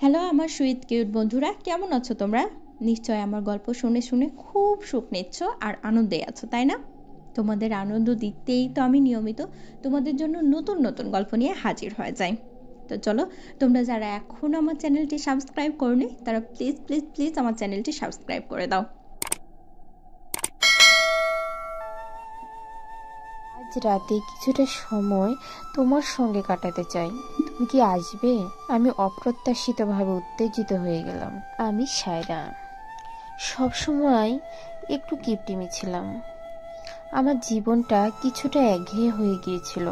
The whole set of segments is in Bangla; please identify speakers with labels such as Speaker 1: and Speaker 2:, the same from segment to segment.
Speaker 1: হ্যালো আমার সুইট কিউট বন্ধুরা, কেমন আছো তোমরা? নিশ্চয় আমার গল্প শুনে শুনে খুব সুখ নিচ্ছ আর আনন্দে আছো, তাই না? তোমাদের আনন্দ দিতেই তো আমি নিয়মিত তোমাদের জন্য নতুন নতুন গল্প নিয়ে হাজির হয়ে যাই। তো চলো, তোমরা যারা এখনও আমার চ্যানেলটি সাবস্ক্রাইব করনি তারা প্লিজ প্লিজ প্লিজ আমার চ্যানেলটি সাবস্ক্রাইব করে দাও।
Speaker 2: আজ রাতে কিছুটা সময় তোমার সঙ্গে কাটাতে চাই। তুমি কি আসবে? আমি অপ্রত্যাশিতভাবে উত্তেজিত হয়ে গেলাম। আমি সায়রা। সবসময় একটু কিপটিমি ছিলাম। আমার জীবনটা কিছুটা একঘেয়ে হয়ে গিয়েছিল।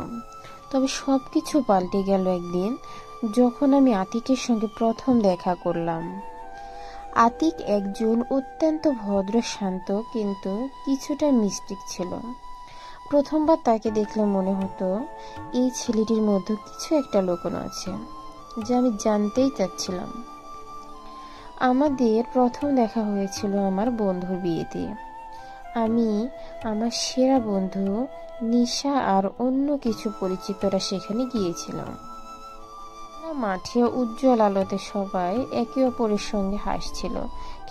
Speaker 2: তবে সব কিছু পাল্টে গেল একদিন যখন আমি আতিকের সঙ্গে প্রথম দেখা করলাম। আতিক একজন অত্যন্ত ভদ্র, শান্ত কিন্তু কিছুটা মিস্টিক ছিল। প্রথমবার তাকে দেখলে মনে হতো এই ছেলেটির মধ্যে কিছু একটা লুকোনো আছে, যা আমি জানতেই চাচ্ছিলাম। আমাদের প্রথম দেখা হয়েছিল আমার বন্ধুর বিয়েতে। আমি, আমার সেরা বন্ধু নিশা আর অন্য কিছু পরিচিতরা সেখানে গিয়েছিলাম। মাঠে উজ্জ্বল আলোতে সবাই একে অপরের সঙ্গে হাসছিল,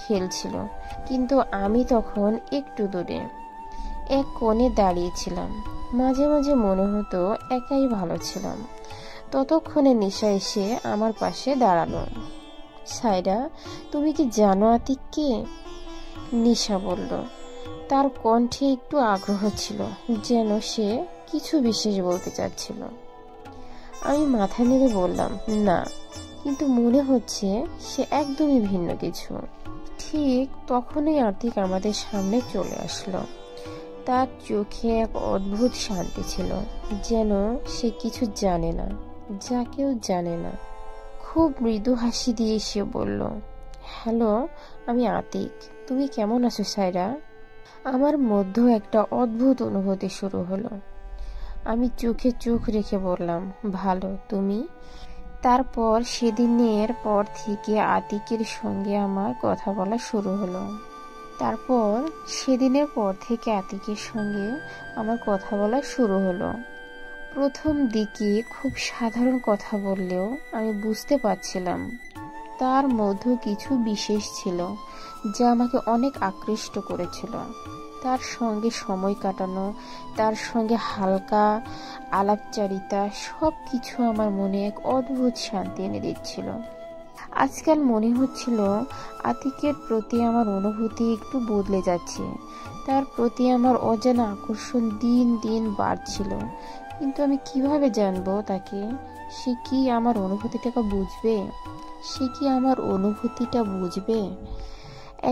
Speaker 2: খেলছিল, কিন্তু আমি তখন একটু দূরে এক কোণে দাঁড়িয়েছিলাম। মাঝে মাঝে মনে হতো একাই ভালো ছিলাম। ততক্ষণে নিশা এসে আমার পাশে দাঁড়ালো। সায়রা, তুমি কি জানো আতিক কে? নিশা বলল। তার কণ্ঠে একটু আগ্রহ ছিল, যেন সে কিছু বিশেষ বলতে চাচ্ছিল। আমি মাথা নেড়ে বললাম, না, কিন্তু মনে হচ্ছে সে একদমই ভিন্ন কিছু। ঠিক তখনই আতিক আমাদের সামনে চলে আসলো। তার চোখে এক অদ্ভুত শান্তি ছিল, যেন সে কিছু জানে না, যা কেউ জানে না। খুব মৃদু হাসি দিয়ে সে বলল, হ্যালো, আমি আতিক। তুমি কেমন আছো সায়রা? আমার মধ্যে একটা অদ্ভুত অনুভূতি শুরু হলো। আমি চোখে চোখ রেখে বললাম, ভালো, তুমি? তারপর সেদিনের পর থেকে আতিকের সঙ্গে আমার কথা বলা শুরু হলো। প্রথম দিকে খুব সাধারণ কথা বললেও আমি বুঝতে পারছিলাম তার মধ্যে কিছু বিশেষ ছিল, যা আমাকে অনেক আকৃষ্ট করেছিল। তার সঙ্গে সময় কাটানো, তার সঙ্গে হালকা আলাপচারিতা, সব কিছু আমার মনে এক অদ্ভুত শান্তি এনে দিচ্ছিল। আজকাল মনে হচ্ছিল আতিকের প্রতি আমার অনুভূতি একটু বদলে যাচ্ছে। তার প্রতি আমার অজানা আকর্ষণ দিন দিন বাড়ছিল, কিন্তু আমি কিভাবে জানবো তাকে? সে কি আমার অনুভূতিটা বুঝবে?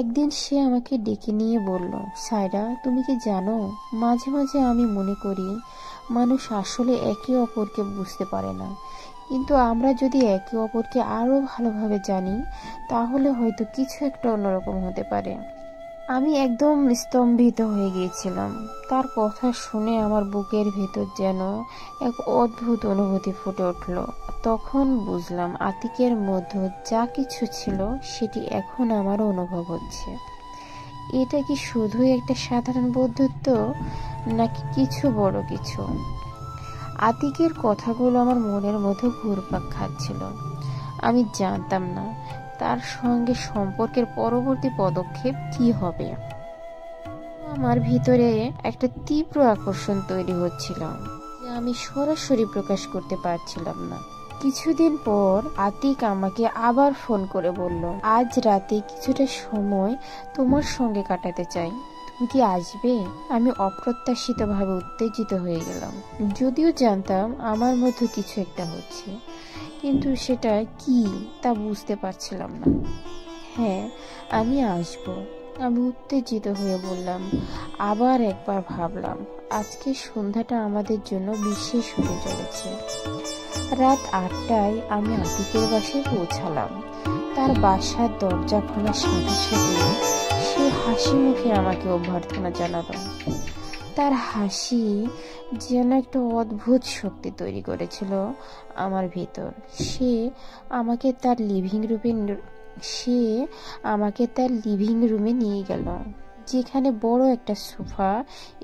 Speaker 2: একদিন সে আমাকে ডেকে নিয়ে বলল, সায়রা, তুমি কি জানো, মাঝে মাঝে আমি মনে করি মানুষ আসলে একে অপরকে বুঝতে পারে না, কিন্তু আমরা যদি একে অপরকে আরো ভালোভাবে জানি তাহলে হয়তো কিছু একটা অন্যরকম হতে পারে। আমি একদম স্তম্ভিত হয়ে গিয়েছিলাম। তার কথা শুনে আমার বুকের ভেতর যেন এক অদ্ভুত অনুভূতি ফুটে উঠল। তখন বুঝলাম আতিকের মধ্যে যা কিছু ছিল সেটি এখন আমার অনুভব হচ্ছে। এটা কি শুধুই একটা সাধারণ বন্ধুত্ব, নাকি কিছু বড় কিছু? আতিকের কথাগুলো আমার মনের মধ্যে ঘুরপাক খাচ্ছিল। আমি জানতাম না তার সঙ্গে সম্পর্কের পরবর্তী পদক্ষেপ কি হবে। আমার ভিতরে একটা তীব্র আকর্ষণ তৈরি হচ্ছিল, যা আমি সরাসরি প্রকাশ করতে পারছিলাম না। কিছুদিন পর আতিক আমাকে আবার ফোন করে বলল, আজ রাতে কিছুটা সময় তোমার সঙ্গে কাটাতে চাই। তুমি কি আসবে? আমি অপ্রত্যাশিতভাবে উত্তেজিত হয়ে গেলাম। যদিও জানতাম আমার মধ্যে কিছু একটা হচ্ছে, কিন্তু সেটা কি তা বুঝতে পারছিলাম না। হ্যাঁ, আমি আসব, আমি উত্তেজিত হয়ে বললাম। আবার একবার ভাবলাম আজকে সন্ধ্যাটা আমাদের জন্য বিশেষ হতে চলেছে। রাত 8টায় আমি আতিকের বাসায় পৌঁছালাম। তার বাসার দরজা খোলার সাথে সাথে সে হাসি মুখে আমাকে অভ্যর্থনা জানালো। তার হাসি যেন একটা অদ্ভুত শক্তি তৈরি করেছিল আমার ভিতর। আমাকে তার লিভিং রুমে নিয়ে গেল, যেখানে বড় একটা সোফা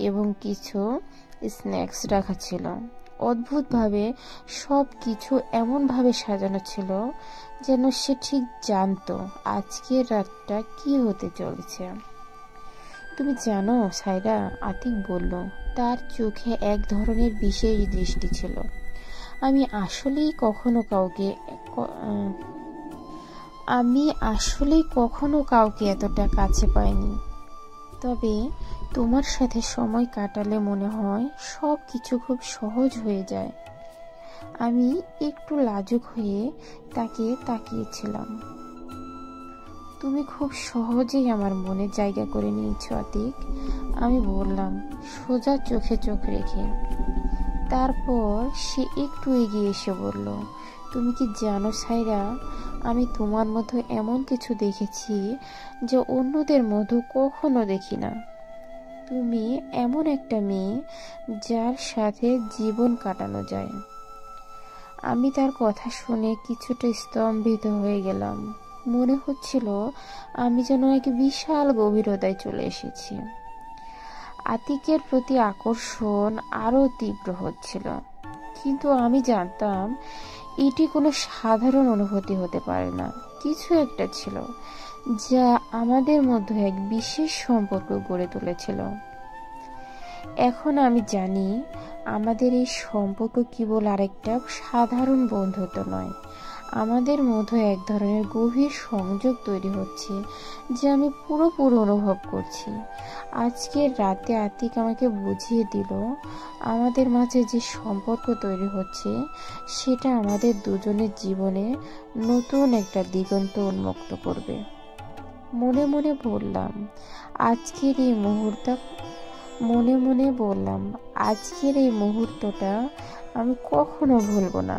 Speaker 2: এবং কিছু স্ন্যাক্স রাখা ছিল। অদ্ভুতভাবে সব কিছু এমনভাবে সাজানো ছিল যেন সে ঠিক জানতো আজকের রাতটা কি হতে চলেছে। তুমি জানো সাইরা, আতিক বলল। তার চোখে এক ধরনের বিশেষ দৃষ্টি ছিল। আমি আসলেই কখনো কাউকে এতটা কাছে পাইনি। তবে তোমার সাথে সময় কাটালে মনে হয় সব কিছু খুব সহজ হয়ে যায়। আমি একটু লাজুক হয়ে তাকে তাকিয়েছিলাম। তুমি খুব সহজেই আমার মনে জায়গা করে নিয়েছো আতিক, আমি বললাম সোজা চোখে চোখ রেখে। তারপর সে একটু এগিয়ে এসে বলল, তুমি কি জানো সাইরা, আমি তোমার মধ্যে এমন কিছু দেখেছি যে অন্যদের মধ্যে কখনো দেখি না। তুমি এমন একটা মেয়ে যার সাথে জীবন কাটানো যায়। আমি তার কথা শুনে কিছুটা স্তম্ভিত হয়ে গেলাম। মনে হচ্ছিল আমি যেন এক বিশাল গভীরতায় চলে এসেছি। আতিকের প্রতি আকর্ষণ আরো তীব্র হচ্ছিল, কিন্তু আমি জানতাম এটি কোনো সাধারণ অনুভূতি হতে পারে না। কিছু একটা ছিল যা আমাদের মধ্যে এক বিশেষ সম্পর্ক গড়ে তুলেছিল। এখন আমি জানি আমাদের এই সম্পর্ক কেবল আরেকটা সাধারণ বন্ধুত্ব নয়, আমাদের মধ্যে এক ধরনের গভীর সংযোগ তৈরি হচ্ছে যা আমি পুরোপুরি অনুভব করছি। আজকের রাতে আতিক আমাকে বুঝিয়ে দিল আমাদের মাঝে যে সম্পর্ক তৈরি হচ্ছে সেটা আমাদের দুজনের জীবনে নতুন একটা দিগন্ত উন্মুক্ত করবে। মনে মনে বললাম আজকের এই মুহূর্তটা আমি কখনো ভুলবো না।